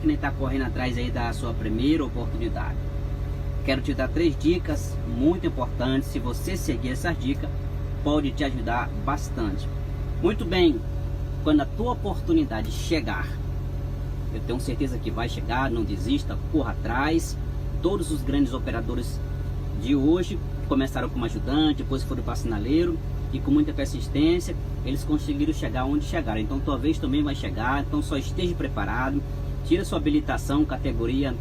que nem está correndo atrás aí da sua primeira oportunidade. Quero te dar 3 dicas muito importantes. Se você seguir essas dicas, pode te ajudar bastante. Muito bem, quando a tua oportunidade chegar, eu tenho certeza que vai chegar, não desista, corra atrás. Todos os grandes operadores de hoje começaram como ajudante, depois foram para sinaleiro, e com muita persistência eles conseguiram chegar onde chegaram. Então tua vez também vai chegar, então só esteja preparado. Tira sua habilitação categoria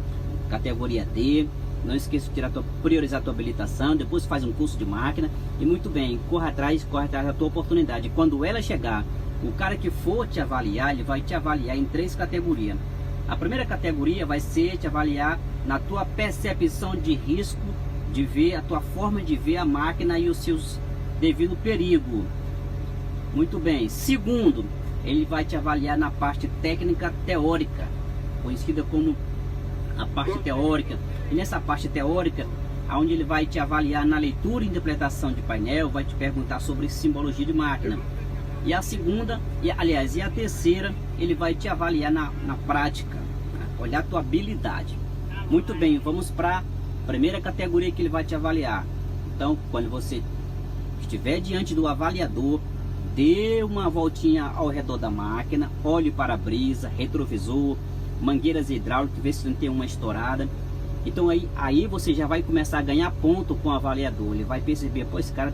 D, não esqueça de priorizar a tua habilitação, depois faz um curso de máquina, e muito bem, corra atrás da tua oportunidade. Quando ela chegar, o cara que for te avaliar, ele vai te avaliar em 3 categorias. A primeira categoria vai ser te avaliar na tua percepção de risco, de ver a tua forma de ver a máquina e os seus devido perigo. Muito bem. Segundo, ele vai te avaliar na parte técnica teórica, conhecida como a parte teórica. E nessa parte teórica, onde ele vai te avaliar na leitura e interpretação de painel, vai te perguntar sobre simbologia de máquina. E a segunda, e a terceira, ele vai te avaliar na prática, né? Olhar a tua habilidade. Muito bem, vamos para a primeira categoria que ele vai te avaliar. Então, quando você estiver diante do avaliador, dê uma voltinha ao redor da máquina, olhe para a brisa, retrovisor, mangueiras hidráulicas, vê se não tem uma estourada. Então aí você já vai começar a ganhar ponto com o avaliador. Ele vai perceber, pô, esse cara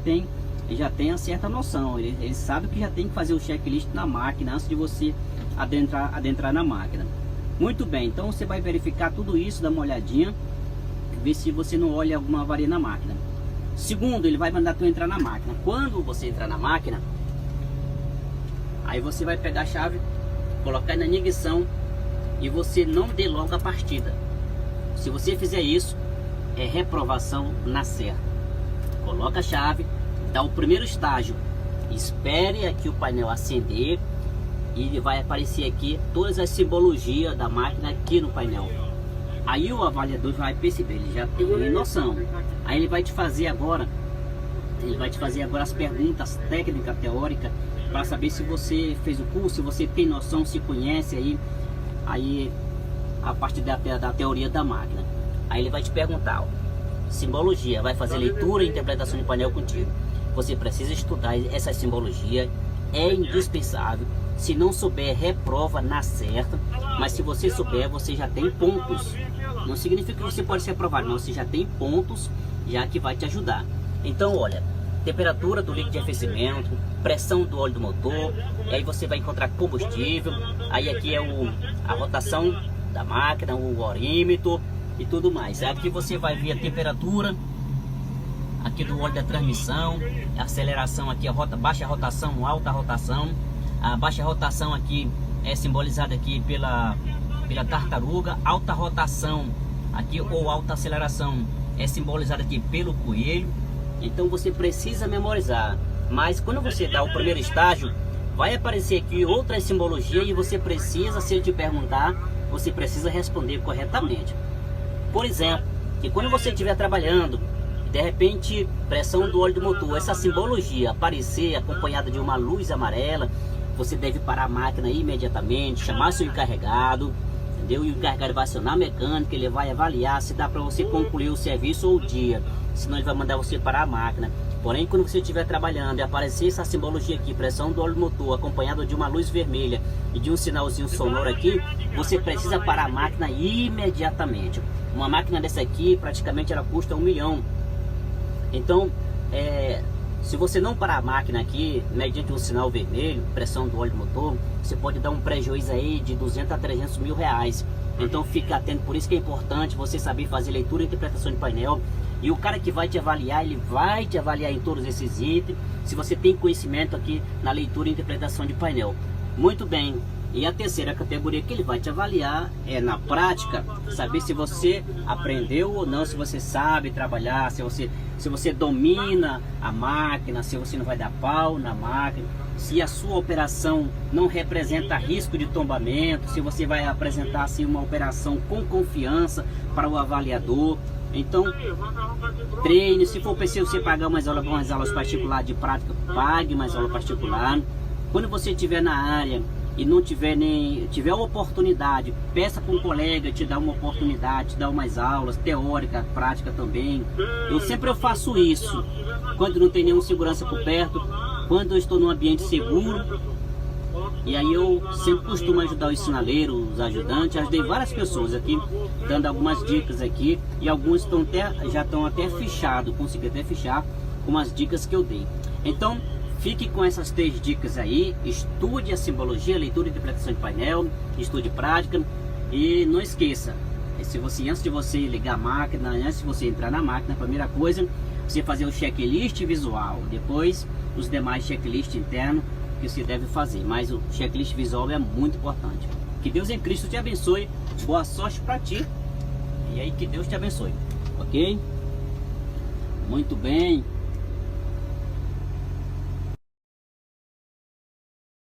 já tem a certa noção, ele sabe que já tem que fazer o checklist na máquina antes de você adentrar na máquina. Muito bem, então você vai verificar tudo isso, dá uma olhadinha, ver se você não olha alguma avaria na máquina. Segundo, ele vai mandar tu entrar na máquina. Quando você entrar na máquina, aí você vai pegar a chave, colocar na ignição e você não dê logo a partida. Se você fizer isso, é reprovação na certa. Coloca a chave, dá o primeiro estágio, espere aqui o painel acender e ele vai aparecer aqui todas as simbologias da máquina aqui no painel. Aí o avaliador vai perceber, ele já tem noção. Aí ele vai te fazer agora as perguntas técnicas, teóricas, para saber se você fez o curso, se você tem noção, se conhece aí a parte da teoria da máquina. Aí ele vai te perguntar, ó, simbologia, vai fazer leitura e interpretação de painel contigo. Você precisa estudar essa simbologia, é indispensável. Se não souber, reprova na certa, mas se você souber, você já tem pontos. Não significa que você pode ser aprovado, não, você já tem pontos, já que vai te ajudar. Então, olha, temperatura do líquido de aquecimento, pressão do óleo do motor, e aí você vai encontrar combustível, aí aqui é a rotação da máquina, o orímetro e tudo mais. Aqui você vai ver a temperatura aqui do óleo da transmissão, a aceleração aqui, baixa rotação, alta rotação. A baixa rotação aqui é simbolizada aqui pela tartaruga, alta rotação aqui ou alta aceleração é simbolizada aqui pelo coelho. Então você precisa memorizar, mas quando você dá o primeiro estágio, vai aparecer aqui outras simbologias e você precisa, se ele te perguntar, você precisa responder corretamente. Por exemplo, que quando você estiver trabalhando, de repente, pressão do óleo do motor, essa simbologia aparecer acompanhada de uma luz amarela, você deve parar a máquina imediatamente, chamar seu encarregado, entendeu? E o encarregado vai acionar a mecânica, ele vai avaliar se dá para você concluir o serviço ou o dia, senão ele vai mandar você parar a máquina. Porém, quando você estiver trabalhando e aparecer essa simbologia aqui, pressão do óleo do motor, acompanhado de uma luz vermelha e de um sinalzinho sonoro aqui, você precisa parar a máquina imediatamente. Uma máquina dessa aqui, praticamente ela custa 1 milhão. Então, se você não parar a máquina aqui, mediante um sinal vermelho, pressão do óleo do motor, você pode dar um prejuízo aí de 200 a 300 mil reais. Então fica atento, por isso que é importante você saber fazer leitura e interpretação de painel. E o cara que vai te avaliar, ele vai te avaliar em todos esses itens, se você tem conhecimento aqui na leitura e interpretação de painel. Muito bem. E a terceira categoria que ele vai te avaliar é na prática, saber se você aprendeu ou não, se você sabe trabalhar, se você domina a máquina, se você não vai dar pau na máquina, se a sua operação não representa risco de tombamento, se você vai apresentar assim, uma operação com confiança para o avaliador. Então, treine, se for preciso você pagar umas aulas particulares de prática, pague mais aula particular. Quando você estiver na área e não tiver uma oportunidade, peça para um colega te dar uma oportunidade, te dar umas aulas teórica, prática também. Eu sempre faço isso quando não tem nenhum segurança por perto, quando eu estou num ambiente seguro. E aí eu sempre costumo ajudar os sinaleiros, os ajudantes. Ajudei várias pessoas aqui, dando algumas dicas aqui, e alguns já estão até fichados, consegui até fichar com as dicas que eu dei. Então fique com essas 3 dicas aí, estude a simbologia, leitura e interpretação de painel, estude prática, e não esqueça, antes de você ligar a máquina, antes de você entrar na máquina, a primeira coisa, você fazer o checklist visual, depois os demais checklists internos que você deve fazer, mas o checklist visual é muito importante. Que Deus em Cristo te abençoe, boa sorte para ti, e aí que Deus te abençoe, ok? Muito bem.